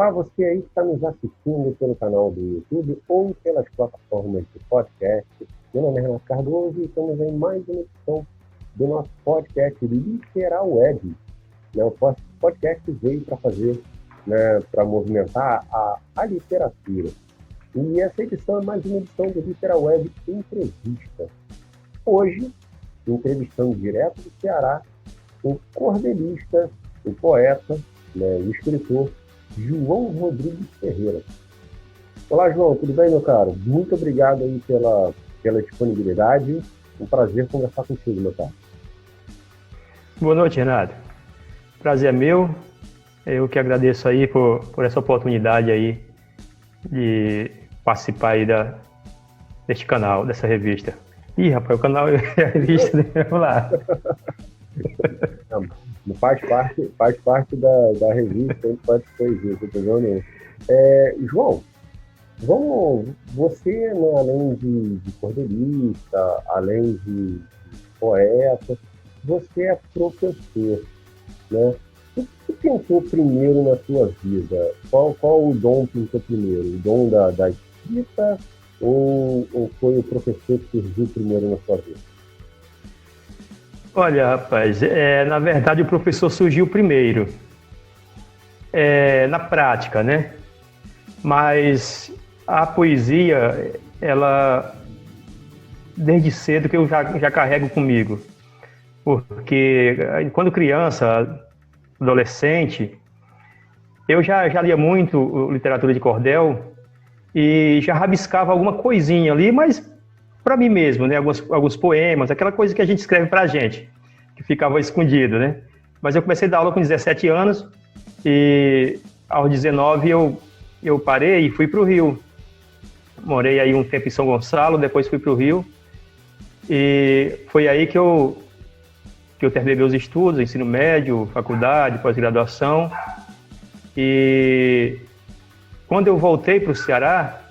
Para você aí que está nos assistindo pelo canal do YouTube ou pelas plataformas de podcast, meu nome é Renato Cardoso e estamos em mais uma edição do nosso podcast Literal Web. O podcast veio para fazer, para movimentar a literatura. E essa edição é mais uma edição do Literal Web Entrevista. Hoje, entrevistando direto do Ceará, o cordelista, o poeta, o escritor João Rodrigues Ferreira. Olá, João, tudo bem, meu caro? Muito obrigado aí pela disponibilidade. Um prazer conversar contigo, meu caro. Boa noite, Renato. Prazer é meu. Eu que agradeço aí por essa oportunidade aí de participar aí deste canal, dessa revista. Ih, rapaz, o canal é a revista, né? Vamos lá. Não faz parte da revista, não pode ser isso, entendeu? João, você, além de cordelista, além de poeta, você é professor, né? O que pintou primeiro na sua vida? Qual o dom pintou primeiro? O dom da escrita ou foi o professor que surgiu primeiro na sua vida? Olha, rapaz, na verdade o professor surgiu primeiro, na prática, né? Mas a poesia, ela, desde cedo que eu já carrego comigo, porque quando criança, adolescente, eu já lia muito literatura de cordel e já rabiscava alguma coisinha ali, mas para mim mesmo, né? Alguns poemas, aquela coisa que a gente escreve para a gente, que ficava escondido, né? Mas eu comecei a dar aula com 17 anos e aos 19 eu parei e fui para o Rio. Morei aí um tempo em São Gonçalo, depois fui para o Rio e foi aí que eu terminei meus estudos, ensino médio, faculdade, pós-graduação. E quando eu voltei para o Ceará,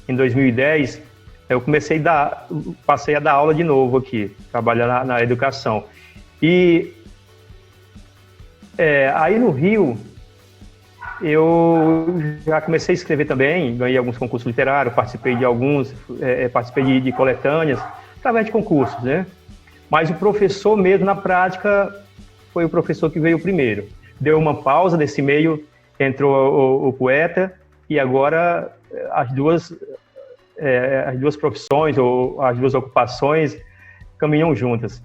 em 2010, eu passei a dar aula de novo aqui, trabalhar na educação. E aí no Rio, eu já comecei a escrever também, ganhei alguns concursos literários, participei de alguns, participei de coletâneas, através de concursos, né? Mas o professor mesmo, na prática, foi o professor que veio primeiro. Deu uma pausa, nesse meio entrou o poeta, e agora as duas profissões ou as duas ocupações caminham juntas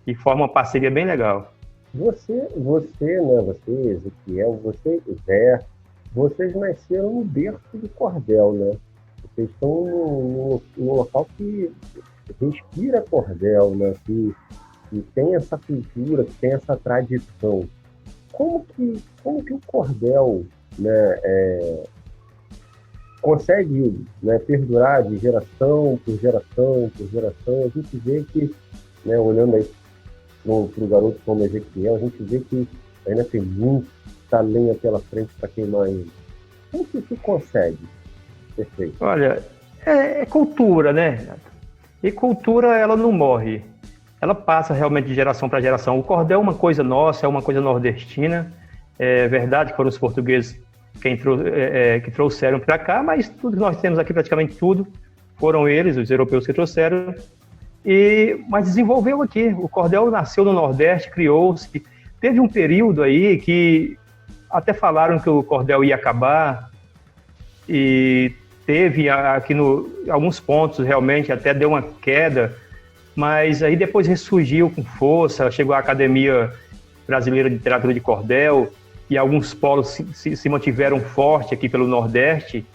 e formam uma parceria bem legal. Você, Ezequiel, você, Zé, vocês nasceram no berço de cordel, né? Vocês estão num local que respira cordel, né? Que tem essa cultura, que tem essa tradição. Como que o cordel, né, consegue, né, perdurar de geração por geração por geração? A gente vê que, né, olhando aí para o garoto como Ezequiel, a gente vê que ainda tem muita lenha pela frente para queimar ainda. Como que isso consegue? Perfeito. Olha, é cultura, né? E cultura, ela não morre. Ela passa realmente de geração para geração. O cordel é uma coisa nossa, é uma coisa nordestina. É verdade que foram os portugueses que trouxeram para cá, mas tudo que nós temos aqui, praticamente tudo, foram eles, os europeus que trouxeram. Mas desenvolveu aqui. O cordel nasceu no Nordeste, criou-se. Teve um período aí que até falaram que o cordel ia acabar e teve aqui alguns pontos realmente até deu uma queda, mas aí depois ressurgiu com força, chegou à Academia Brasileira de Literatura de Cordel e alguns polos se mantiveram forte aqui pelo Nordeste.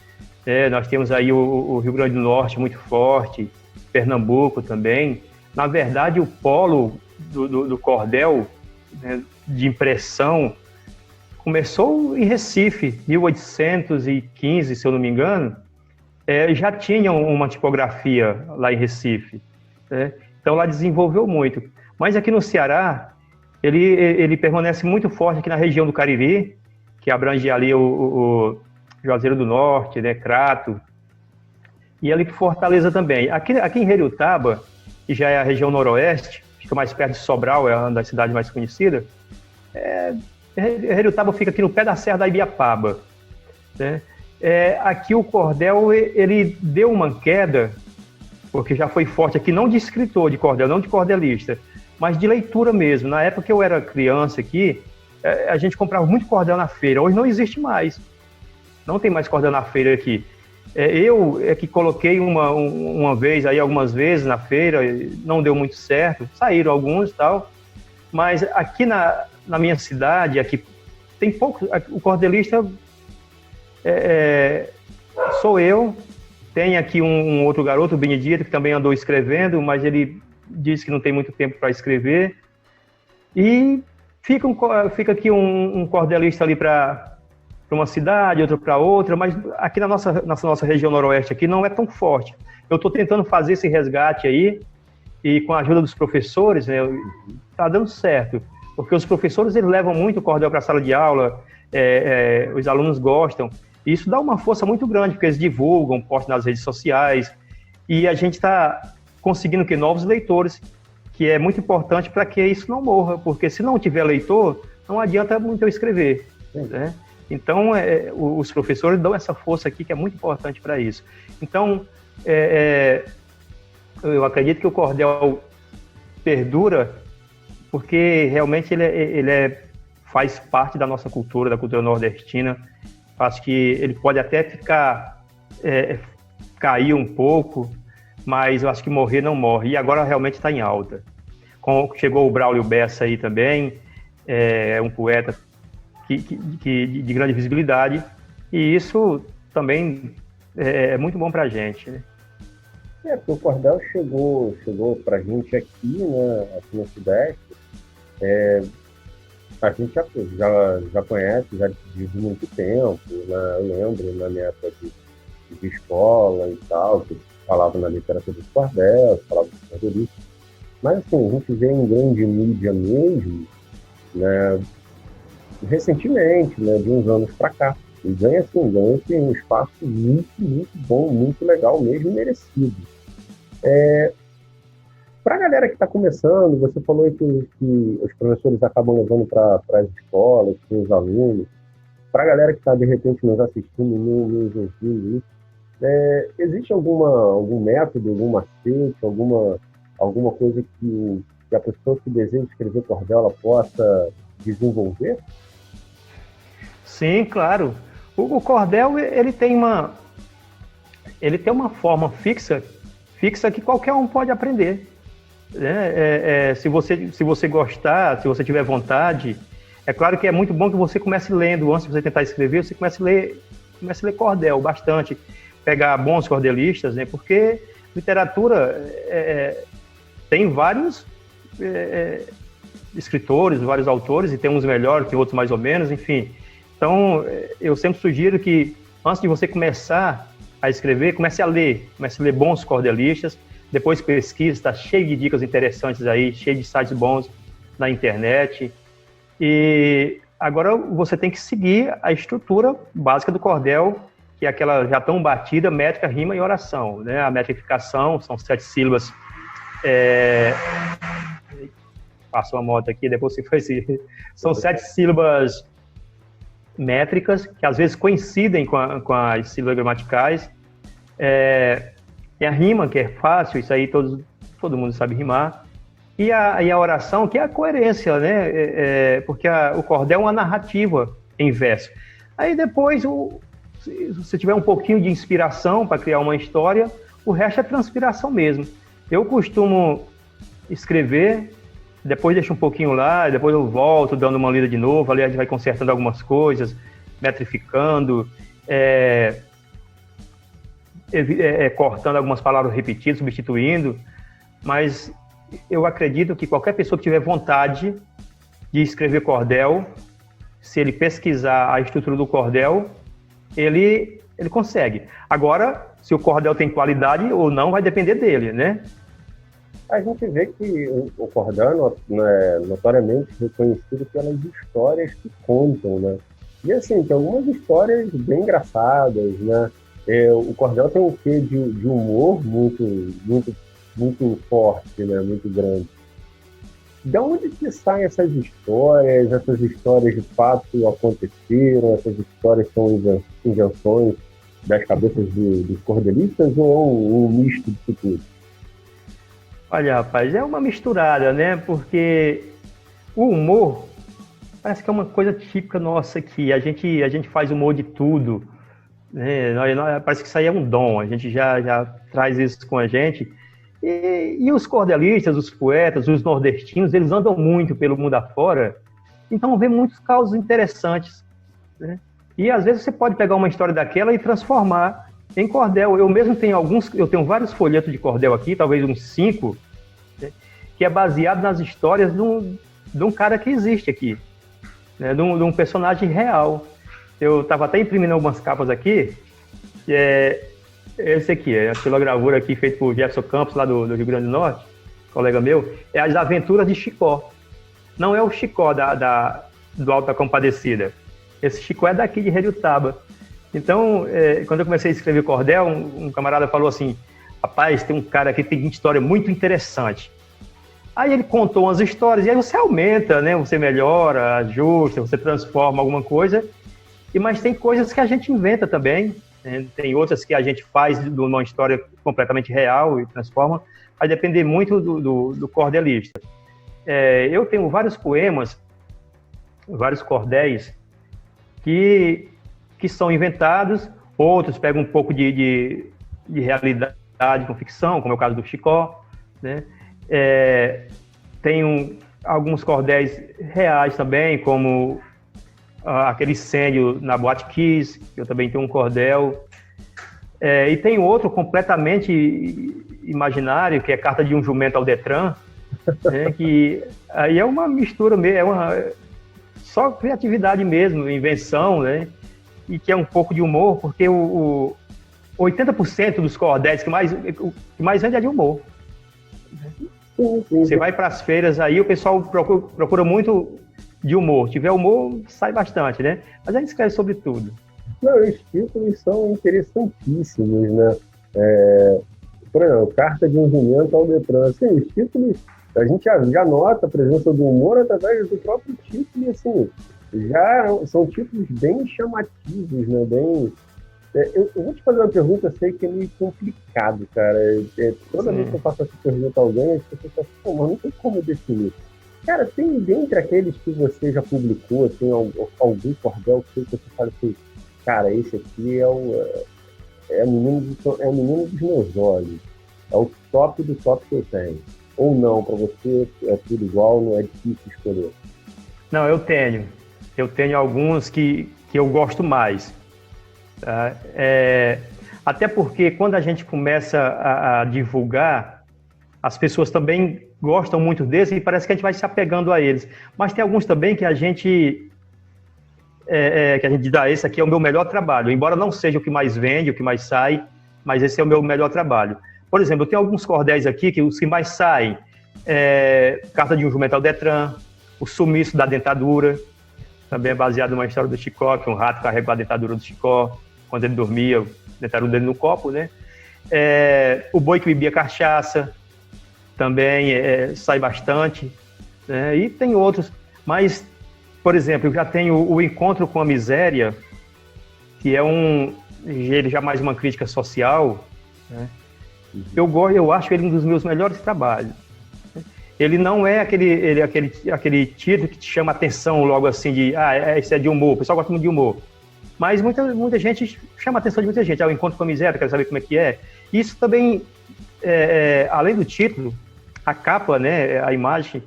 Nós temos aí o Rio Grande do Norte muito forte, Pernambuco também. Na verdade, o polo do cordel, né, de impressão, começou em Recife, 1815, se eu não me engano. Já tinham uma tipografia lá em Recife, né? Então lá desenvolveu muito. Mas aqui no Ceará, ele permanece muito forte aqui na região do Cariri, que abrange ali o Juazeiro do Norte, né, Crato, e ali Fortaleza também. Aqui em Heriotaba, que já é a região noroeste, fica mais perto de Sobral, é uma das cidades mais conhecidas, Heriotaba fica aqui no pé da Serra da Ibiapaba. né? Aqui o cordel, ele deu uma queda, porque já foi forte aqui, não de escritor de cordel, não de cordelista, mas de leitura mesmo. Na época que eu era criança aqui, a gente comprava muito cordel na feira. Hoje não existe mais. Não tem mais cordel na feira aqui. Eu que coloquei uma vez, aí algumas vezes na feira, não deu muito certo, saíram alguns e tal, mas aqui na minha cidade, aqui tem pouco, o cordelista sou eu, tem aqui um outro garoto, o Benedito, que também andou escrevendo, mas ele disse que não tem muito tempo para escrever, e fica aqui um cordelista ali para uma cidade, outro para outra, mas aqui na nossa região noroeste aqui não é tão forte. Eu estou tentando fazer esse resgate aí, e com a ajuda dos professores, né, tá dando certo, porque os professores eles levam muito o cordel para a sala de aula, os alunos gostam, e isso dá uma força muito grande, porque eles divulgam, postam nas redes sociais, e a gente está conseguindo que novos leitores, que é muito importante para que isso não morra, porque se não tiver leitor, não adianta muito eu escrever, né? Então, os professores dão essa força aqui, que é muito importante para isso. Então, eu acredito que o cordel perdura, porque realmente ele faz parte da nossa cultura, da cultura nordestina. Acho que ele pode até cair um pouco, mas eu acho que morrer não morre. E agora realmente está em alta. Chegou o Braulio Bessa aí também, um poeta de grande visibilidade, e isso também é muito bom para a gente, né? Porque o cordel chegou para a gente aqui, né, aqui no Sudeste, a gente já conhece, já de muito tempo, né? Eu lembro na minha época de escola e tal, que falava na literatura dos cordéis, falava dos cordelistas, mas assim, a gente vê em grande mídia mesmo, né, recentemente, né, de uns anos para cá, e ganha um espaço muito, muito bom, muito legal mesmo, merecido. Para a galera que está começando, você falou que os professores acabam levando para as escolas, para os alunos. Para a galera que está, de repente, nos assistindo, nos ouvindo, existe algum método, algum macete, alguma coisa que a pessoa que deseja escrever cordel ela possa desenvolver? Sim, claro. O cordel ele tem uma forma fixa que qualquer um pode aprender. Se você gostar, se você tiver vontade, é claro que é muito bom que você comece lendo, antes de você tentar escrever, você comece a ler cordel bastante, pegar bons cordelistas, né? Porque literatura tem vários escritores, vários autores, e tem uns melhores, tem outros mais ou menos, enfim. Então, eu sempre sugiro que, antes de você começar a escrever, comece a ler bons cordelistas, depois pesquisa, está cheio de dicas interessantes aí, cheio de sites bons na internet. E agora você tem que seguir a estrutura básica do cordel, que é aquela já tão batida, métrica, rima e oração, né? A metrificação são 7 sílabas. Passou a moto aqui, depois você foi assim. São 7 sílabas métricas, que às vezes coincidem com as sílabas gramaticais. Tem a rima, que é fácil, isso aí todo mundo sabe rimar. E a oração, que é a coerência, né? Porque o cordel é uma narrativa em verso. Aí depois, se você tiver um pouquinho de inspiração para criar uma história, o resto é transpiração mesmo. Eu costumo escrever, depois deixo um pouquinho lá, depois eu volto dando uma lida de novo, ali a gente vai consertando algumas coisas, metrificando, cortando algumas palavras repetidas, substituindo, mas eu acredito que qualquer pessoa que tiver vontade de escrever cordel, se ele pesquisar a estrutura do cordel, ele consegue. Agora, se o cordel tem qualidade ou não, vai depender dele, né? A gente vê que o cordel é notoriamente reconhecido pelas histórias que contam, né? E assim, tem algumas histórias bem engraçadas, né? O cordel tem um quê de humor muito, muito, muito forte, né? Muito grande. de onde que saem essas histórias? Essas histórias de fato aconteceram? Essas histórias são invenções das cabeças dos cordelistas ou um misto disso tudo? Olha, rapaz, é uma misturada, né? Porque o humor parece que é uma coisa típica nossa aqui. A gente faz humor de tudo, né? Parece que isso aí é um dom. A gente já traz isso com a gente. E os cordelistas, os poetas, os nordestinos, eles andam muito pelo mundo afora, então vê muitos causos interessantes, né? E às vezes você pode pegar uma história daquela e transformar em cordel. Eu mesmo tenho vários folhetos de cordel aqui, talvez uns 5, né, que é baseado nas histórias de um cara que existe aqui, né, de um personagem real. Eu estava até imprimindo algumas capas aqui, que esse aqui, a xilogravura aqui feita por Jefferson Campos, lá do Rio Grande do Norte, colega meu, é As Aventuras de Chicó. Não é o Chicó do Alto da Compadecida. Esse Chicó é daqui de Heriotaba. Então, quando eu comecei a escrever cordel, um camarada falou assim: rapaz, tem um cara aqui que tem uma história muito interessante. Aí ele contou umas histórias, e aí você aumenta, né? Você melhora, ajusta, você transforma alguma coisa. Mas tem coisas que a gente inventa também, né? Tem outras que a gente faz de uma história completamente real e transforma. Vai depender muito do cordelista. Eu tenho vários poemas, vários cordéis, que são inventados, outros pegam um pouco de realidade com ficção, como é o caso do Chicó, né? Tem alguns cordéis reais também, como aquele incêndio na Boate Kiss, que eu também tenho um cordel. E tem outro completamente imaginário, que é Carta de um Jumento ao Detran, né? Que aí é uma mistura mesmo, só criatividade mesmo, invenção, né? E que é um pouco de humor, porque 80% dos cordéis que mais vende é de humor. Você vai para as feiras aí, o pessoal procura muito de humor. Se tiver humor, sai bastante, né? Mas a gente escreve sobre tudo. Não, os títulos são interessantíssimos, né? Por exemplo, Carta de um Jumento ao Detran. Assim, os títulos, a gente já nota a presença do humor através do próprio título, e assim, já são títulos bem chamativos, né? Eu vou te fazer uma pergunta, eu sei que é meio complicado, cara. Toda vez que eu faço essa pergunta a alguém, as pessoas falam, pô, mas não tem como definir. Cara, tem dentre aqueles que você já publicou, tem algum cordel que você fala assim, cara, esse aqui é o menino dos meus olhos, é o top do top que eu tenho. Ou não, para você é tudo igual, não é difícil escolher? Não, eu tenho alguns que eu gosto mais. Tá? Até porque quando a gente começa a divulgar, as pessoas também gostam muito desse e parece que a gente vai se apegando a eles. Mas tem alguns também que a gente diz, esse aqui é o meu melhor trabalho, embora não seja o que mais vende, o que mais sai, mas esse é o meu melhor trabalho. Por exemplo, eu tenho alguns cordéis aqui que os que mais saem, Carta de um Jumento ao Detran, O Sumiço da Dentadura, também é baseado numa história do Chicó, que um rato carregou a dentadura do Chicó, quando ele dormia, a dentadura dele no copo, né? O Boi que Bebia Cachaça, também sai bastante, né? E tem outros, mas, por exemplo, eu já tenho o Encontro com a Miséria, que ele já mais uma crítica social, né? Eu acho ele um dos meus melhores trabalhos. Ele não é aquele título que te chama atenção logo assim de, esse é de humor, o pessoal gosta muito de humor. Mas muita gente chama a atenção de muita gente. O Encontro com a Miséria, quero saber como é que é. Isso também, além do título, a capa, né, a imagem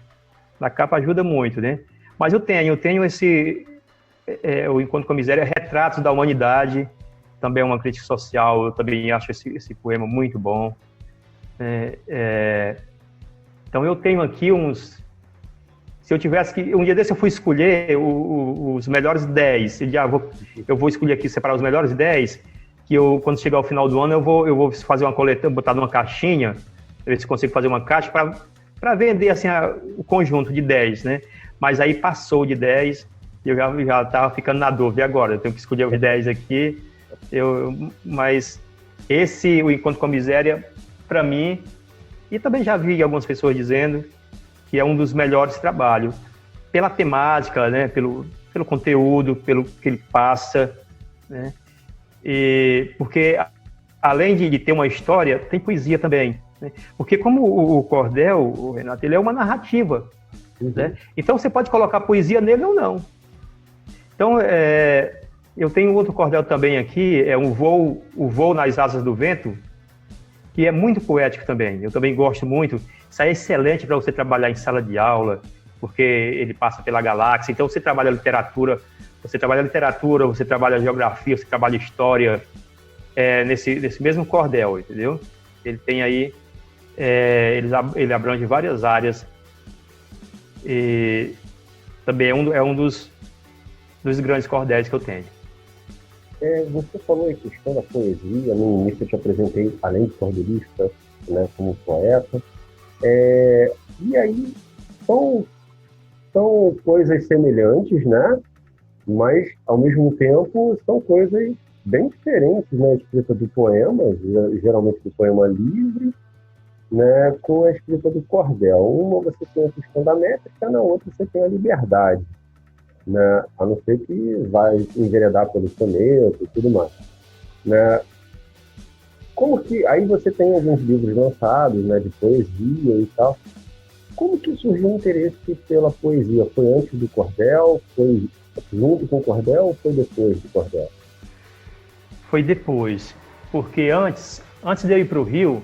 da capa ajuda muito, né? Mas eu tenho esse, o Encontro com a Miséria, Retratos da Humanidade, também é uma crítica social, eu também acho esse poema muito bom. Então eu tenho aqui se eu tivesse que, um dia desse eu fui escolher os melhores 10, eu vou escolher aqui, separar os melhores 10, que quando chegar ao final do ano, eu vou fazer uma coleta, botar numa caixinha, ver se consigo fazer uma caixa para vender assim, o conjunto de 10, né? Mas aí passou de 10, e eu já estava ficando na dúvida, e agora? Eu tenho que escolher os 10 aqui, mas o Encontro com a Miséria, para mim, e também já vi algumas pessoas dizendo que é um dos melhores trabalhos, pela temática, né, pelo conteúdo, pelo que ele passa, né, e porque além de ter uma história, tem poesia também, né, porque como o cordel, Renato, ele é uma narrativa, né, então você pode colocar poesia nele ou não. Então, eu tenho outro cordel também aqui, é o Voo nas Asas do Vento, que é muito poético também. Eu também gosto muito. Isso aí é excelente para você trabalhar em sala de aula, porque ele passa pela galáxia. Então, você trabalha literatura, você trabalha geografia, você trabalha história, nesse mesmo cordel, entendeu? Ele tem aí, ele abrange várias áreas. E também é um dos grandes cordéis que eu tenho. Você falou a questão da poesia, no início eu te apresentei, além de cordelista, né, como poeta, e aí são coisas semelhantes, né, mas ao mesmo tempo são coisas bem diferentes, né, a escrita do poema, geralmente do poema livre, né, com a escrita do cordel. Uma você tem a questão da métrica, na outra você tem a liberdade, né? A não ser que vai enveredar pelo soneto e tudo mais, né? Como que aí você tem alguns livros lançados, né, de poesia e tal. Como que surgiu o interesse pela poesia? Foi antes do cordel? Foi junto com o cordel ou foi depois do cordel? Foi depois, porque antes de eu ir para o Rio,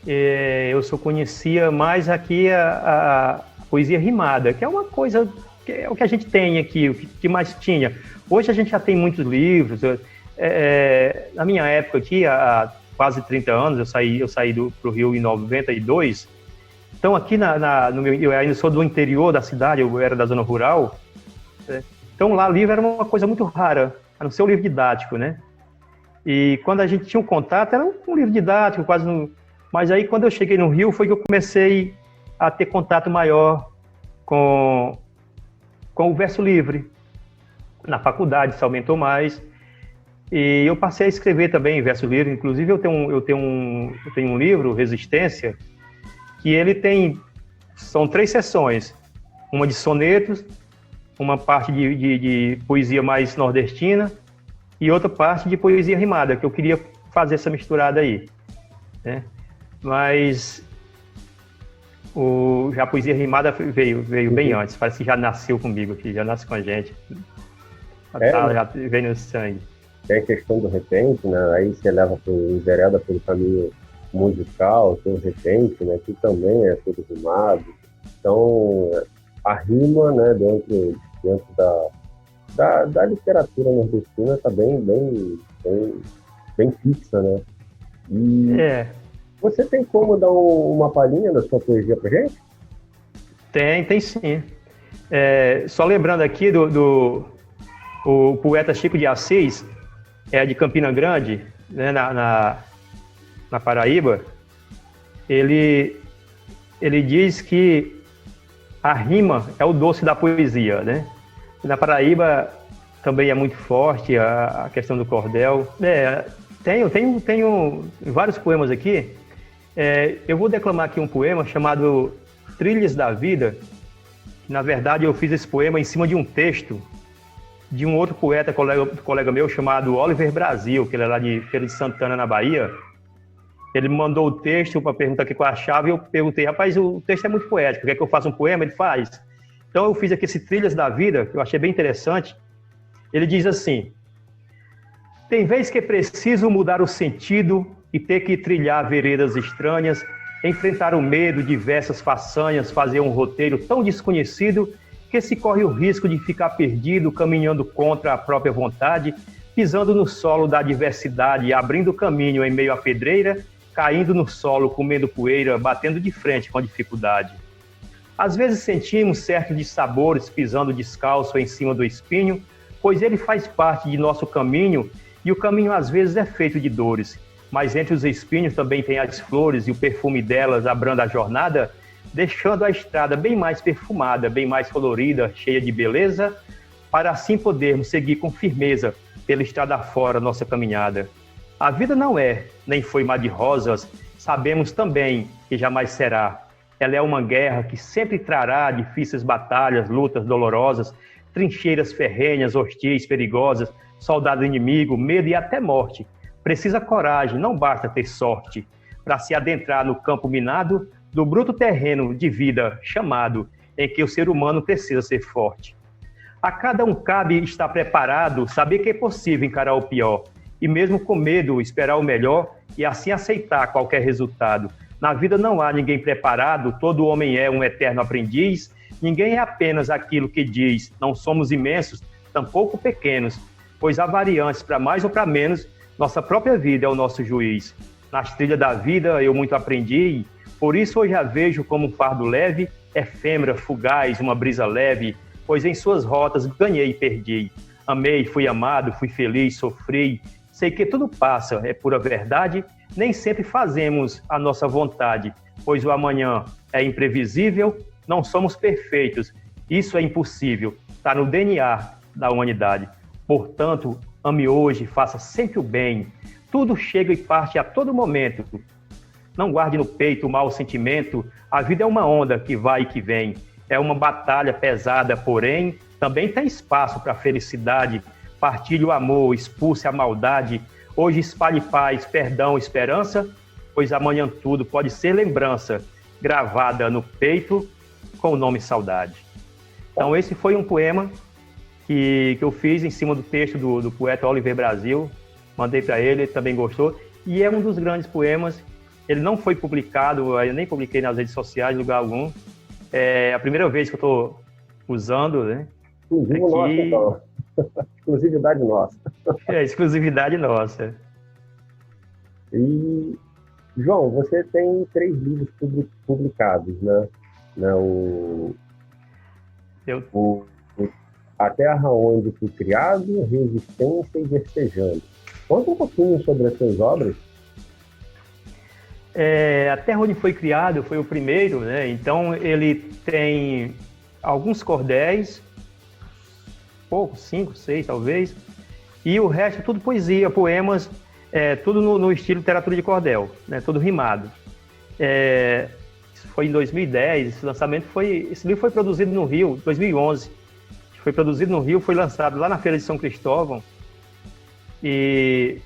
eu só conhecia mais aqui a poesia rimada, que é uma coisa que é o que a gente tem aqui, o que mais tinha. Hoje a gente já tem muitos livros. Na minha época aqui, há quase 30 anos, eu saí para o Rio em 92. Então aqui eu ainda sou do interior da cidade, eu era da zona rural. Então lá livro era uma coisa muito rara, a não ser um livro didático, né? E quando a gente tinha um contato, era um livro didático, quase não... Mas aí quando eu cheguei no Rio, foi que eu comecei a ter contato maior com o verso livre. Na faculdade isso aumentou mais, e eu passei a escrever também em verso livre. Inclusive eu tenho um livro, Resistência, que ele são 3 seções, uma de sonetos, uma parte de poesia mais nordestina e outra parte de poesia rimada, que eu queria fazer essa misturada aí, né? Mas já a poesia rimada veio bem antes, parece que já nasceu comigo aqui, já nasce com a gente. Já veio no sangue. Tem a questão do repente, né? Aí você envereda pelo caminho musical, tem o repente, né? Que também é tudo rimado. Então, a rima, né? Dentro da literatura nordestina está bem fixa, né? E você tem como dar uma palhinha da sua poesia pra gente? Tem sim. Só lembrando aqui o poeta Chico de Assis, de Campina Grande, né, na Paraíba. Ele diz que a rima é o doce da poesia, né? Na Paraíba também é muito forte a questão do cordel. Tenho vários poemas aqui. Eu vou declamar aqui um poema chamado Trilhas da Vida. Na verdade, eu fiz esse poema em cima de um texto de um outro poeta, colega meu, chamado Oliver Brasil, que ele é lá de Feira de Santana, na Bahia. Ele me mandou o texto para perguntar o que eu achava, e eu perguntei: rapaz, o texto é muito poético, quer que eu faça um poema? Ele faz. Então eu fiz aqui esse Trilhas da Vida, que eu achei bem interessante. Ele diz assim: tem vez que é preciso mudar o sentido e ter que trilhar veredas estranhas, enfrentar o medo, diversas façanhas, fazer um roteiro tão desconhecido que se corre o risco de ficar perdido, caminhando contra a própria vontade, pisando no solo da adversidade, abrindo caminho em meio à pedreira, caindo no solo, comendo poeira, batendo de frente com a dificuldade. Às vezes sentimos certos dissabores pisando descalço em cima do espinho, pois ele faz parte de nosso caminho, e o caminho às vezes é feito de dores. Mas entre os espinhos também tem as flores, e o perfume delas abranda a jornada, deixando a estrada bem mais perfumada, bem mais colorida, cheia de beleza, para assim podermos seguir com firmeza pela estrada fora nossa caminhada. A vida não nem foi mar de rosas, sabemos também que jamais será. ela é uma guerra que sempre trará difíceis batalhas, lutas dolorosas, trincheiras ferrenhas, hostis, perigosas, soldado inimigo, medo e até morte. Precisa coragem, não basta ter sorte, para se adentrar no campo minado do bruto terreno de vida chamado, em que o ser humano precisa ser forte. A cada um cabe estar preparado, saber que é possível encarar o pior, e mesmo com medo, esperar o melhor e assim aceitar qualquer resultado. Na vida não há ninguém preparado, todo homem é um eterno aprendiz, ninguém é apenas aquilo que diz, não somos imensos, tampouco pequenos, pois há variantes para mais ou para menos, nossa própria vida é o nosso juiz. Nas trilhas da vida eu muito aprendi, por isso hoje a vejo como um fardo leve, efêmera, fugaz, uma brisa leve, pois em suas rotas ganhei e perdi. Amei, fui amado, fui feliz, sofri, sei que tudo passa, é pura verdade, nem sempre fazemos a nossa vontade, pois o amanhã é imprevisível, não somos perfeitos, isso é impossível, está no DNA da humanidade. Portanto, ame hoje, faça sempre o bem, tudo chega e parte a todo momento. Não guarde no peito o mau sentimento, a vida é uma onda que vai e que vem, é uma batalha pesada, porém, também tem espaço para a felicidade, partilhe o amor, expulse a maldade, hoje espalhe paz, perdão, esperança, pois amanhã tudo pode ser lembrança, gravada no peito com o nome saudade. Então esse foi um poema que eu fiz em cima do texto do poeta Oliver Brasil, mandei para ele também gostou, e é um dos grandes poemas, ele não foi publicado, eu nem publiquei nas redes sociais, lugar algum, é a primeira vez que eu estou usando, né? Exclusivo nosso, então. Exclusividade nossa. É, exclusividade nossa. E, João, você tem 3 livros publicados, né? A Terra Onde Fui Criado, Resistência e Versejando. Conta um pouquinho sobre as suas obras. A Terra Onde Foi Criado foi o primeiro, né? Então ele tem alguns cordéis, poucos, 5, 6 talvez, e o resto tudo poesia, poemas, tudo no estilo literatura de cordel, né? Tudo rimado. Isso foi em 2010, esse livro foi produzido no Rio, 2011. Foi produzido no Rio, foi lançado lá na Feira de São Cristóvão, e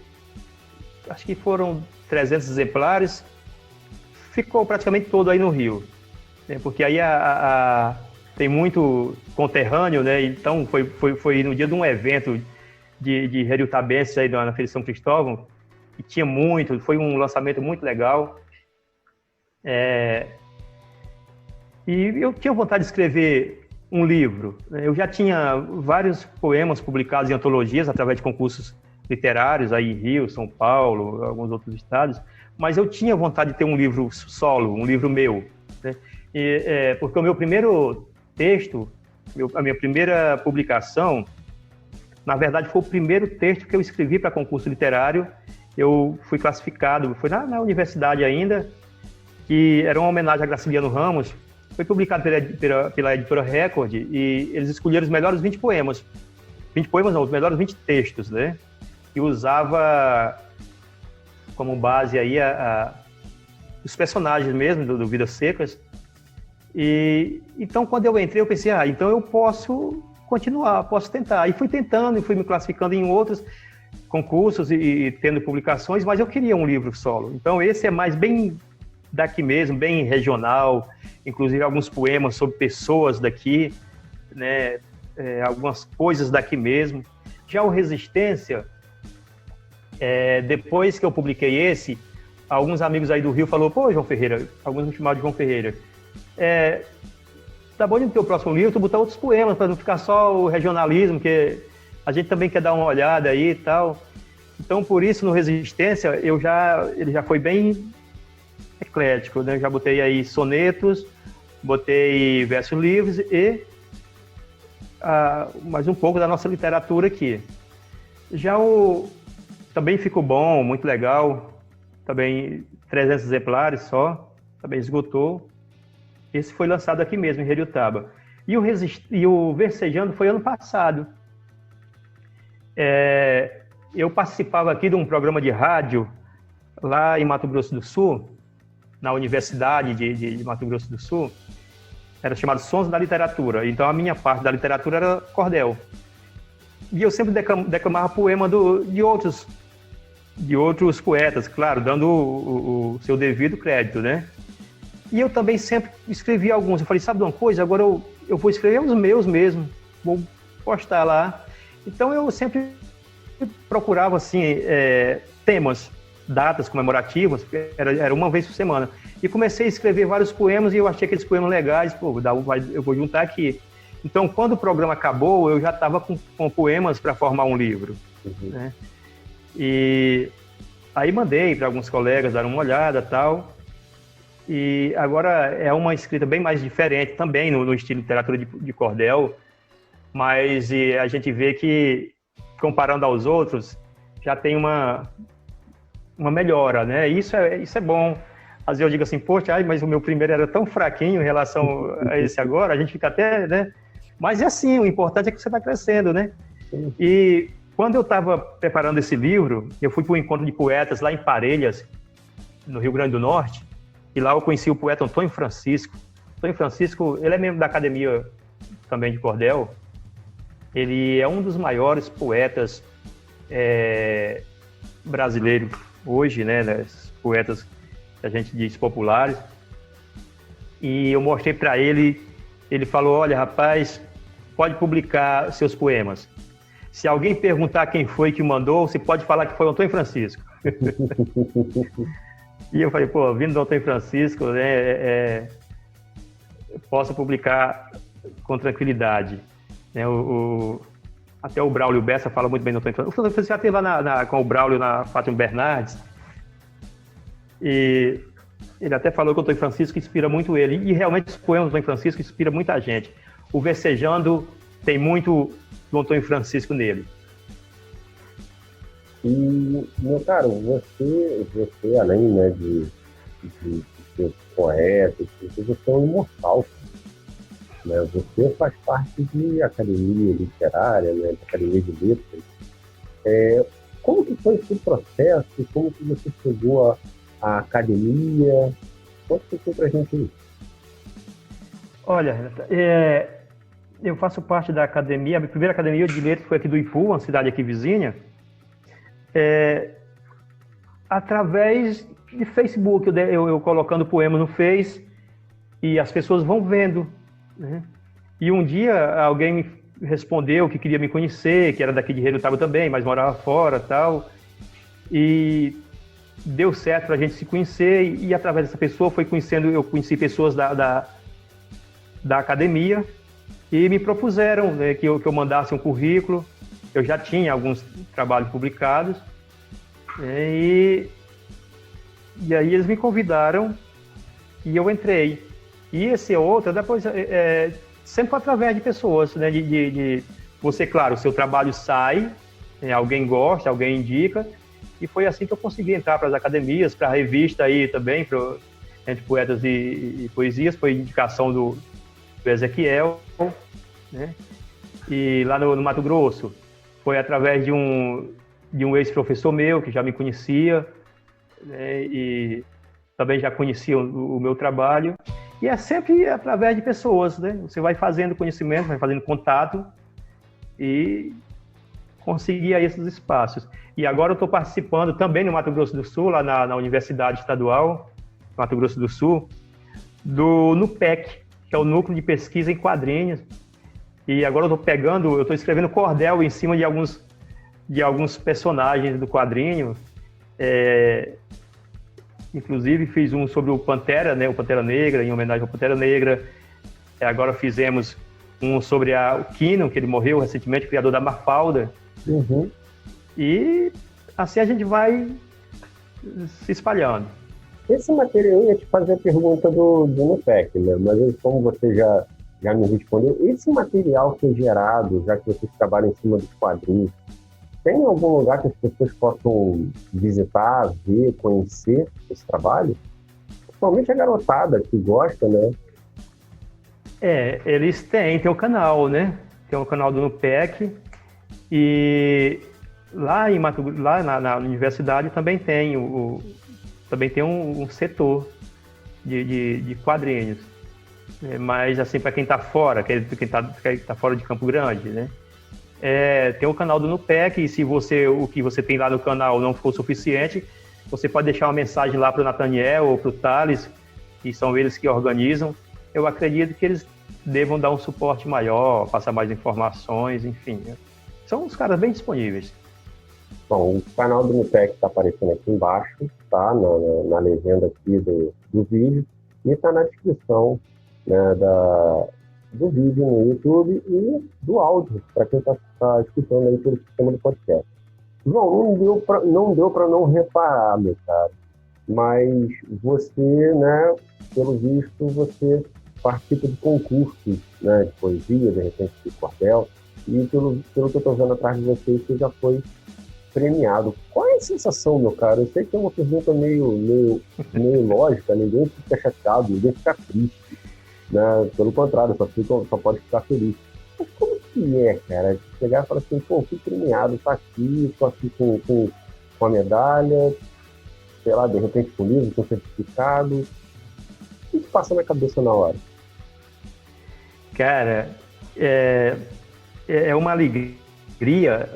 acho que foram 300 exemplares, ficou praticamente todo aí no Rio, né? Porque aí tem muito conterrâneo, né? Então foi no dia de um evento de heriutabenses aí na Feira de São Cristóvão, e tinha muito, foi um lançamento muito legal. E eu tinha vontade de escrever um livro. Eu já tinha vários poemas publicados em antologias através de concursos literários aí em Rio, São Paulo, alguns outros estados, mas eu tinha vontade de ter um livro solo, um livro meu, né? Porque o meu primeiro texto, a minha primeira publicação, na verdade foi o primeiro texto que eu escrevi para concurso literário. Eu fui classificado, foi na universidade ainda, que era uma homenagem a Graciliano Ramos. Foi publicado pela editora Record, e eles escolheram os melhores 20 poemas. 20 poemas não, os melhores 20 textos, né? E usava como base aí os personagens mesmo do Vidas Secas. E então, quando eu entrei, eu pensei, então eu posso continuar, posso tentar. E fui tentando, e fui me classificando em outros concursos e tendo publicações, mas eu queria um livro solo. Então esse é mais bem daqui mesmo, bem regional, inclusive alguns poemas sobre pessoas daqui, né? Algumas coisas daqui mesmo. Já o Resistência, depois que eu publiquei esse, alguns amigos aí do Rio falaram, pô, João Ferreira, alguns me chamaram de João Ferreira, tá bom no teu próximo livro tu botar outros poemas, para não ficar só o regionalismo, que a gente também quer dar uma olhada aí e tal. Então, por isso, no Resistência, ele já foi bem eclético, né? Eu já botei aí sonetos, botei versos livres e mais um pouco da nossa literatura aqui. Já também ficou bom, muito legal, também 300 exemplares só, também esgotou. Esse foi lançado aqui mesmo, em Heriotaba. E o Versejando foi ano passado. Eu participava aqui de um programa de rádio lá em Mato Grosso do Sul, na Universidade de Mato Grosso do Sul, era chamado Sons da Literatura. Então, a minha parte da literatura era cordel. E eu sempre declamava poema de outros poetas, claro, dando o seu devido crédito, né? E eu também sempre escrevi alguns. Eu falei, sabe de uma coisa? Agora eu vou escrever os meus mesmo, vou postar lá. Então, eu sempre procurava, assim, temas, datas comemorativas, era uma vez por semana. E comecei a escrever vários poemas e eu achei aqueles poemas legais, pô, eu vou juntar aqui. Então, quando o programa acabou, eu já estava com poemas para formar um livro. Uhum. Né? E aí mandei para alguns colegas dar uma olhada e tal. E agora é uma escrita bem mais diferente também no estilo literatura de cordel, mas a gente vê que, comparando aos outros, já tem uma melhora, né? Isso é bom. Às vezes eu digo assim, poxa, mas o meu primeiro era tão fraquinho em relação a esse agora, a gente fica até, né? Mas é assim, o importante é que você está crescendo, né? E quando eu estava preparando esse livro, eu fui para um encontro de poetas lá em Parelhas, no Rio Grande do Norte, e lá eu conheci o poeta Antônio Francisco. Antônio Francisco, ele é membro da Academia também de Cordel. Ele é um dos maiores poetas brasileiros hoje, né? Poetas que a gente diz populares. E eu mostrei para ele, ele falou, olha, rapaz, pode publicar seus poemas. Se alguém perguntar quem foi que mandou, você pode falar que foi o Antônio Francisco. E eu falei, pô, vindo do Antônio Francisco, né, posso publicar com tranquilidade. Né, até o Braulio Bessa fala muito bem do Antônio Francisco. O Antônio Francisco já esteve lá com o Braulio na Fátima Bernardes. E ele até falou que o Antônio Francisco inspira muito ele. E realmente os poemas do Antônio Francisco inspiram muita gente. O Versejando tem muito do Antônio Francisco nele. E, meu caro, você além, né, de ser poeta, você é um imortal. Né? Você faz parte de academia literária, né, de academia de letras. Como que foi esse processo? Como que você chegou à academia? Conta um pouquinho pra gente isso. Olha, Renata, eu faço parte da academia, a minha primeira academia de letras foi aqui do Ipu, uma cidade aqui vizinha, através de Facebook, eu colocando poemas no Face e as pessoas vão vendo, né? E um dia alguém me respondeu que queria me conhecer, que era daqui de Relutava também, mas morava fora e tal, e deu certo para a gente se conhecer e através dessa pessoa eu conheci pessoas da academia e me propuseram, né, que eu mandasse um currículo. Eu já tinha alguns trabalhos publicados, né, e aí eles me convidaram e eu entrei. E esse outro, depois, sempre através de pessoas, né, de você, claro, o seu trabalho sai, né, alguém gosta, alguém indica, e foi assim que eu consegui entrar para as academias, para a revista aí também, entre poetas e poesias, foi indicação do Ezequiel, né? E lá no Mato Grosso foi através de um ex-professor meu que já me conhecia, né? E também já conhecia o meu trabalho, e é sempre através de pessoas, né? Você vai fazendo conhecimento, vai fazendo contato e conseguir aí esses espaços. E agora eu estou participando também no Mato Grosso do Sul, lá na Universidade Estadual Mato Grosso do Sul, do NUPEC, que é o Núcleo de Pesquisa em Quadrinhos. E agora eu estou escrevendo cordel em cima de alguns personagens do quadrinho. Inclusive fiz um sobre o Pantera, né, o Pantera Negra, em homenagem ao Pantera Negra. Agora fizemos um sobre o Kino, que ele morreu recentemente, criador da Mafalda. Uhum. E assim a gente vai se espalhando. Esse material, eu ia te fazer a pergunta do NUPEC, né? Mas como você já me respondeu, esse material que é gerado, já que vocês trabalham em cima dos quadrinhos, tem algum lugar que as pessoas possam visitar, ver, conhecer esse trabalho? Principalmente a garotada que gosta, né? Eles têm o canal, né? Tem o canal do NUPEC e lá na universidade também tem um setor, de quadrinhos. Mas, assim, para quem está fora, quem tá fora de Campo Grande, né? Tem o canal do Nupec, e se o que você tem lá no canal não for suficiente, você pode deixar uma mensagem lá para o Nathaniel ou para o Thales, que são eles que organizam. Eu acredito que eles devam dar um suporte maior, passar mais informações, enfim. Né? São uns caras bem disponíveis. Bom, o canal do Nupec está aparecendo aqui embaixo, tá? Na legenda aqui do vídeo, e está na descrição, né, do vídeo no YouTube e do áudio, para quem está escutando aí pelo sistema do podcast. João, não deu para não reparar, meu cara, mas você, né, pelo visto, você participa de concursos, né, de poesia, de repente de cordel, e pelo que eu estou vendo atrás de você já foi premiado. Qual é a sensação, meu cara? Eu sei que é uma pergunta meio lógica, ninguém fica chateado, ninguém fica triste, né? Pelo contrário, só pode ficar feliz. Mas como que é, cara? Chegar e falar assim, pô, fui premiado, tô aqui com a medalha, sei lá, de repente com livro, com certificado. O que passa na cabeça na hora? Cara, é uma alegria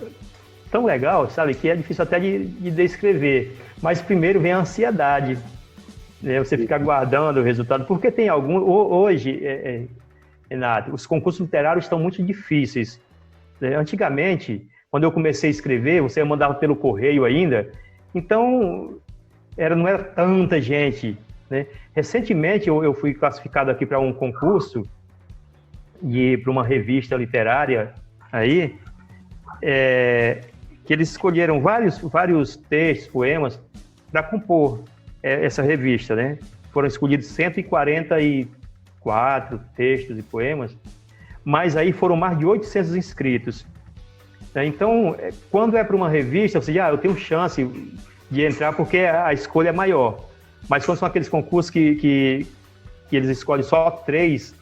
tão legal, sabe, que é difícil até de descrever. Mas primeiro vem a ansiedade, né? Você fica aguardando o resultado, porque tem hoje, Renato, os concursos literários estão muito difíceis. Antigamente, quando eu comecei a escrever, você mandava pelo correio ainda, então não era tanta gente, né? Recentemente eu fui classificado aqui para um concurso para uma revista literária aí, que eles escolheram vários textos, poemas, para compor essa revista, né? Foram escolhidos 144 textos e poemas, mas aí foram mais de 800 inscritos. Então, quando é para uma revista, você diz, eu tenho chance de entrar porque a escolha é maior. Mas quando são aqueles concursos que eles escolhem só 3,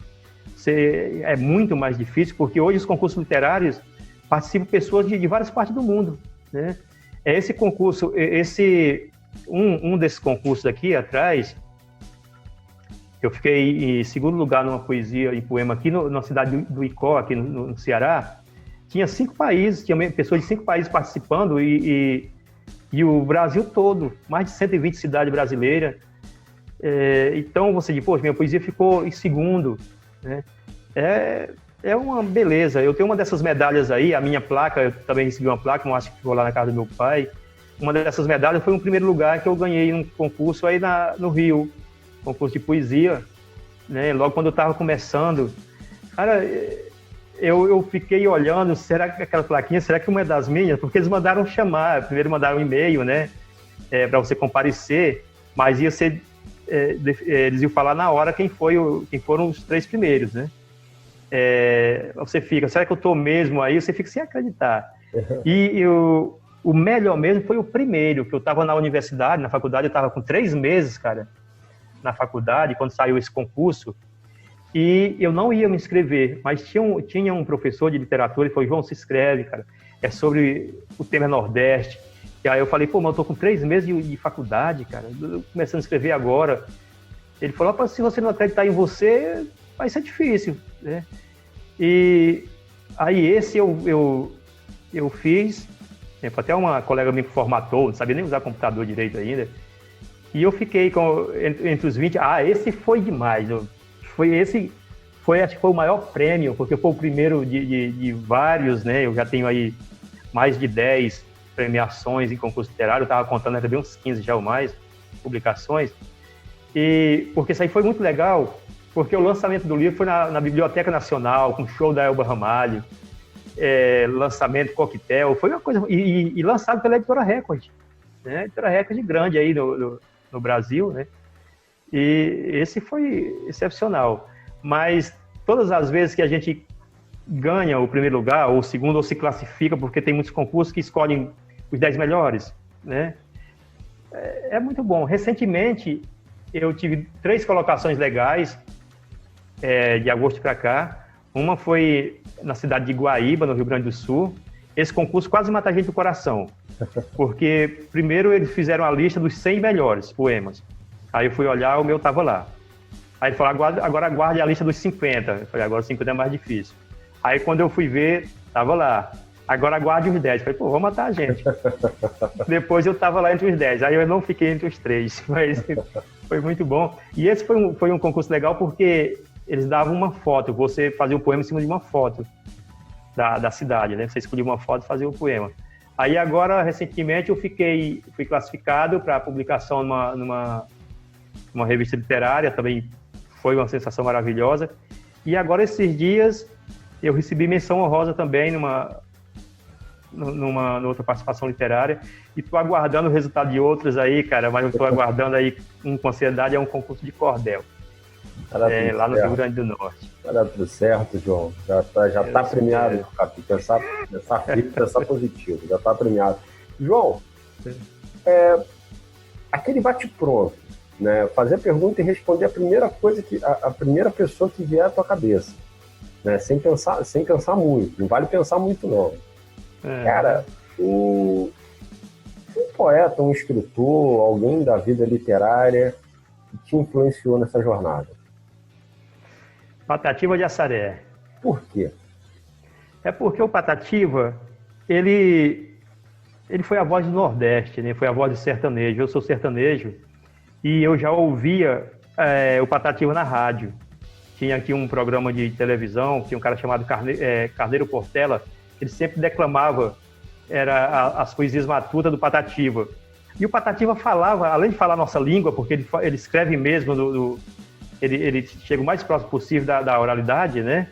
é muito mais difícil, porque hoje os concursos literários participam pessoas de várias partes do mundo, né? Esse concurso, um desses concursos aqui atrás, eu fiquei em segundo lugar numa poesia e poema aqui na cidade do Icó, aqui no Ceará. Tinha 5 países, tinha pessoas de 5 países participando e o Brasil todo, mais de 120 cidades brasileiras. Então você diz, poxa, minha poesia ficou em segundo, né? É uma beleza. Eu tenho uma dessas medalhas aí, a minha placa, eu também recebi uma placa, eu acho que ficou lá na casa do meu pai. Uma dessas medalhas foi um primeiro lugar que eu ganhei num concurso aí no Rio, concurso de poesia, né? Logo quando eu estava começando, cara, eu fiquei olhando, será que aquela plaquinha, será que uma é das minhas? Porque eles mandaram chamar, primeiro mandaram um e-mail, né, para você comparecer, mas ia ser, eles iam falar na hora quem foram os 3 primeiros, né? Você fica, será que eu estou mesmo aí? Você fica sem acreditar. E o melhor mesmo foi o primeiro, que eu estava na universidade, na faculdade, eu estava com 3 meses, cara, na faculdade, quando saiu esse concurso, e eu não ia me inscrever, mas tinha um professor de literatura, ele falou, João, se inscreve, cara, é sobre o tema Nordeste. E aí eu falei, pô, mas eu tô com 3 meses de faculdade, cara, eu começando a escrever agora. Ele falou, se você não acreditar em você, vai ser difícil, né? E aí esse eu fiz, até uma colega me formatou, não sabia nem usar computador direito ainda, e eu fiquei entre os 20, esse foi demais, acho que foi o maior prêmio, porque foi o primeiro de vários, né? Eu já tenho aí mais de 10 premiações em concurso literário, eu estava contando, era bem uns 15 já ou mais, publicações, e porque isso aí foi muito legal, porque o lançamento do livro foi na Biblioteca Nacional, com show da Elba Ramalho, lançamento coquetel, foi uma coisa, e lançado pela Editora Record, né? Editora Record grande aí no Brasil, né? E esse foi excepcional. Mas todas as vezes que a gente ganha o primeiro lugar, ou o segundo, ou se classifica, porque tem muitos concursos que escolhem os 10 melhores, né? É muito bom. Recentemente, eu tive 3 colocações legais, de agosto para cá. Uma foi na cidade de Guaíba, no Rio Grande do Sul. Esse concurso quase mata a gente do coração, porque primeiro eles fizeram a lista dos 100 melhores poemas. Aí eu fui olhar, o meu estava lá. Aí ele falou, agora aguarde a lista dos 50. Eu falei, agora os 50 é mais difícil. Aí quando eu fui ver, tava lá. Agora aguarde os 10. Eu falei, pô, vou matar a gente. Depois eu tava lá entre os 10. Aí eu não fiquei entre os 3, mas foi muito bom. E esse foi um concurso legal porque eles davam uma foto. Você fazia o poema em cima de uma foto da cidade, né? Você escolhia uma foto e fazia o poema. Aí agora, recentemente, eu fui classificado para publicação numa revista literária, também foi uma sensação maravilhosa. E agora, esses dias, eu recebi menção honrosa também numa outra participação literária, e estou aguardando o resultado de outros aí, cara, mas eu estou aguardando aí com ansiedade, é um concurso de cordel, lá no Rio Grande do Norte. Vai dar tudo certo, João. Já tá premiado, Capi. Pensar positivo, já tá premiado. João, aquele bate-pronto, né? Fazer a pergunta e responder a primeira coisa a primeira pessoa que vier à tua cabeça, né? Sem pensar muito. Não vale pensar muito, não. Cara, um poeta, um escritor, alguém da vida literária que te influenciou nessa jornada? Patativa de Assaré. Por quê? É porque o Patativa, ele foi a voz do Nordeste, né? Foi a voz do sertanejo. Eu sou sertanejo e eu já ouvia o Patativa na rádio. Tinha aqui um programa de televisão, tinha um cara chamado Carneiro Portela, ele sempre declamava as poesias matutas do Patativa. E o Patativa falava, além de falar nossa língua, porque ele escreve mesmo ele chega o mais próximo possível da oralidade, né?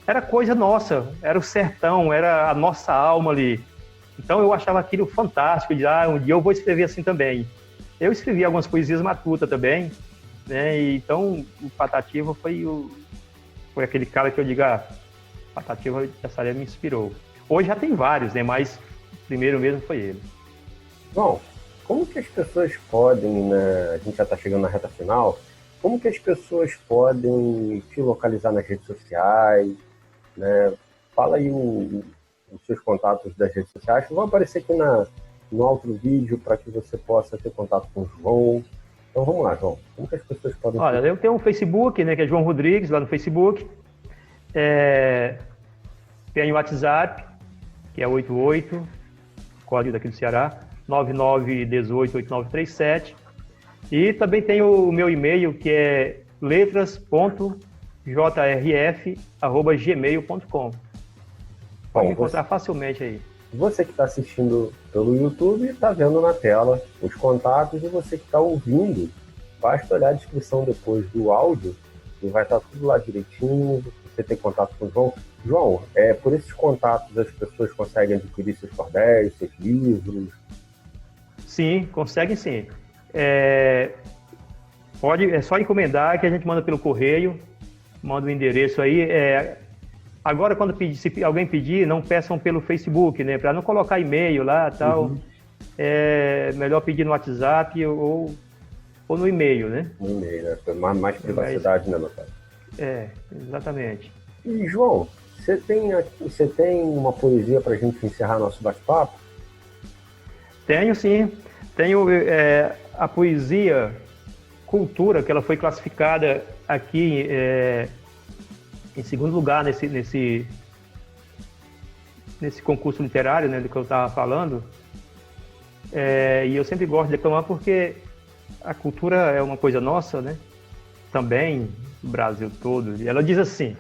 Era coisa nossa, era o sertão, era a nossa alma ali. Então eu achava aquilo fantástico, de um dia eu vou escrever assim também. Eu escrevi algumas poesias matutas também, né? E então o Patativa foi aquele cara que eu digo, Patativa de Assaré me inspirou. Hoje já tem vários, né? Mas o primeiro mesmo foi ele. Bom, como que as pessoas podem, né? A gente já está chegando na reta final. Como que as pessoas podem te localizar nas redes sociais, né? Fala aí os seus contatos das redes sociais, que vão aparecer aqui no outro vídeo para que você possa ter contato com o João. Então vamos lá, João. Como que as pessoas podem... Olha, eu tenho um Facebook, né, que é João Rodrigues, lá no Facebook. Tem o WhatsApp, que é 88, código daqui do Ceará, 99188937. E também tem o meu e-mail, que é letras.jrf@gmail.com. Pode me encontrar facilmente aí. Você que está assistindo pelo YouTube está vendo na tela os contatos, e você que está ouvindo, basta olhar a descrição depois do áudio e vai estar tudo lá direitinho. Você tem contato com o João. João, por esses contatos as pessoas conseguem adquirir seus cordéis, seus livros? Sim, conseguem sim. É só encomendar, que a gente manda pelo correio, manda o endereço aí. Agora, se alguém pedir, não peçam pelo Facebook, né? Para não colocar e-mail lá e tal. Uhum. É melhor pedir no WhatsApp ou no e-mail, né? No e-mail, né? Mais privacidade, né, meu pai? Exatamente. E, João, você tem uma poesia para a gente encerrar nosso bate-papo? Tenho, sim. Tenho a poesia Cultura, que ela foi classificada aqui em segundo lugar nesse concurso literário, né, do que eu estava falando. E eu sempre gosto de declamar porque a cultura é uma coisa nossa, né? Também, no Brasil todo. E ela diz assim: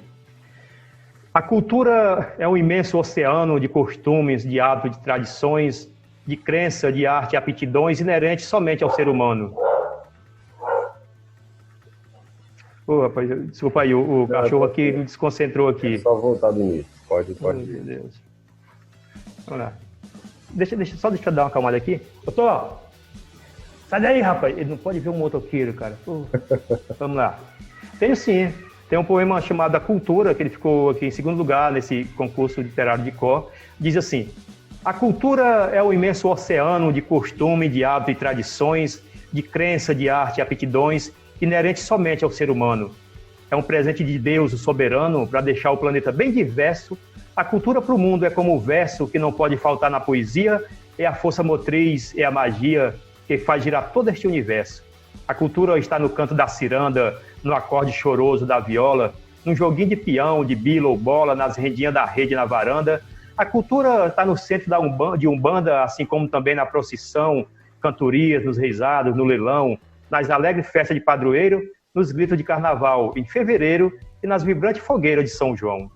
a cultura é um imenso oceano de costumes, de hábitos, de tradições, de crença, de arte e aptidões inerentes somente ao ser humano. Rapaz, desculpa aí, o cachorro aqui me desconcentrou aqui. É só voltar do início, pode. Meu Deus. Vamos lá. Deixa eu dar uma acalmada aqui. Sai daí, rapaz. Ele não pode ver um motoqueiro, cara. Vamos lá. Tenho sim. Tem um poema chamado A Cultura, que ele ficou aqui em segundo lugar nesse concurso literário de cor. Diz assim: a cultura é o imenso oceano de costume, de hábito e tradições, de crença, de arte e aptidões, inerente somente ao ser humano. É um presente de Deus, o soberano, para deixar o planeta bem diverso. A cultura para o mundo é como o verso que não pode faltar na poesia, é a força motriz, é a magia que faz girar todo este universo. A cultura está no canto da ciranda, no acorde choroso da viola, num joguinho de peão, de bila ou bola, nas rendinhas da rede na varanda. A cultura está no centro de Umbanda, assim como também na procissão, cantorias, nos reisados, no leilão, nas alegres festas de padroeiro, nos gritos de carnaval em fevereiro e nas vibrantes fogueiras de São João.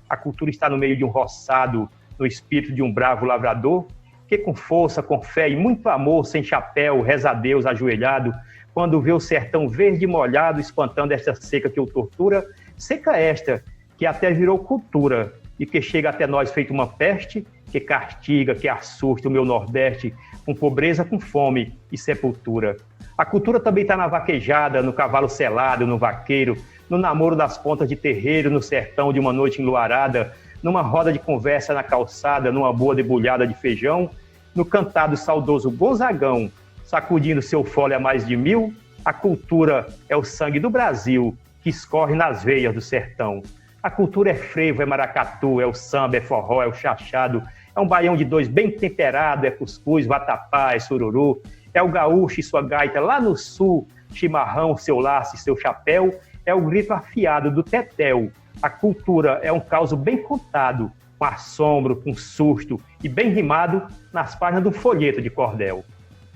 A cultura está no meio de um roçado, no espírito de um bravo lavrador, que com força, com fé e muito amor, sem chapéu, reza a Deus ajoelhado, quando vê o sertão verde e molhado, espantando esta seca que o tortura, seca esta, que até virou cultura, e que chega até nós feito uma peste, que castiga, que assusta o meu Nordeste, com pobreza, com fome e sepultura. A cultura também está na vaquejada, no cavalo selado, no vaqueiro, no namoro das pontas de terreiro, no sertão de uma noite enluarada, numa roda de conversa na calçada, numa boa debulhada de feijão, no cantado saudoso Gonzagão, sacudindo seu fole a mais de 1000, a cultura é o sangue do Brasil que escorre nas veias do sertão. A cultura é frevo, é maracatu, é o samba, é forró, é o chachado, é um baião de dois bem temperado, é cuscuz, vatapá, é sururu, é o gaúcho e sua gaita lá no sul, chimarrão, seu laço e seu chapéu, é o grito afiado do tetel. A cultura é um caos bem contado, com assombro, com susto e bem rimado nas páginas do folheto de cordel.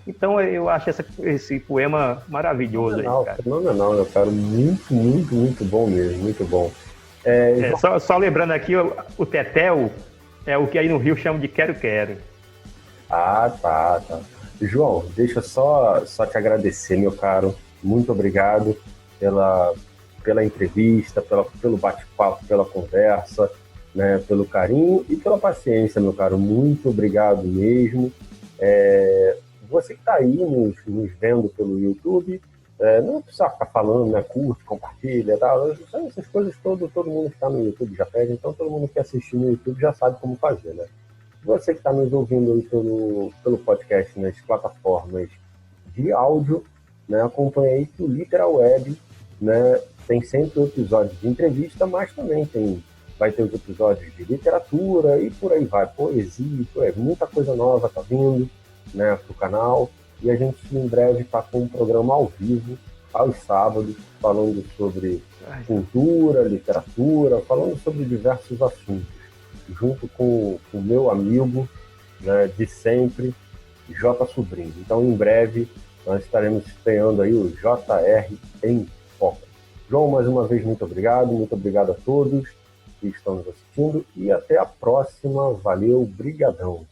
Então eu acho esse poema maravilhoso. Fenomenal, cara. Fenomenal, meu caro. Muito, muito, muito bom mesmo, muito bom. Só lembrando aqui, o tetel é o que aí no Rio chamam de quero-quero. Ah, tá. João, deixa só te agradecer, meu caro. Muito obrigado pela entrevista, pelo bate-papo, pela conversa, né, pelo carinho e pela paciência, meu caro. Muito obrigado mesmo. Você que está aí nos vendo pelo YouTube, não precisa ficar falando, né? Curte, compartilha, tal. Essas coisas todo mundo que está no YouTube já pede, então todo mundo que assistir no YouTube já sabe como fazer, né? Você que está nos ouvindo aí pelo podcast nas plataformas de áudio, né? Acompanha aí que o Literal Web, né, tem sempre episódios de entrevista, mas também vai ter os episódios de literatura e por aí vai, poesia, muita coisa nova tá vindo, né, pro canal, e a gente em breve está com um programa ao vivo, aos sábados, falando sobre cultura, literatura, falando sobre diversos assuntos, junto com o meu amigo, né, de sempre, J. Sobrinho. Então, em breve, nós estaremos estreando aí o JR em Foco. João, mais uma vez, muito obrigado a todos que estão nos assistindo, e até a próxima. Valeu, brigadão.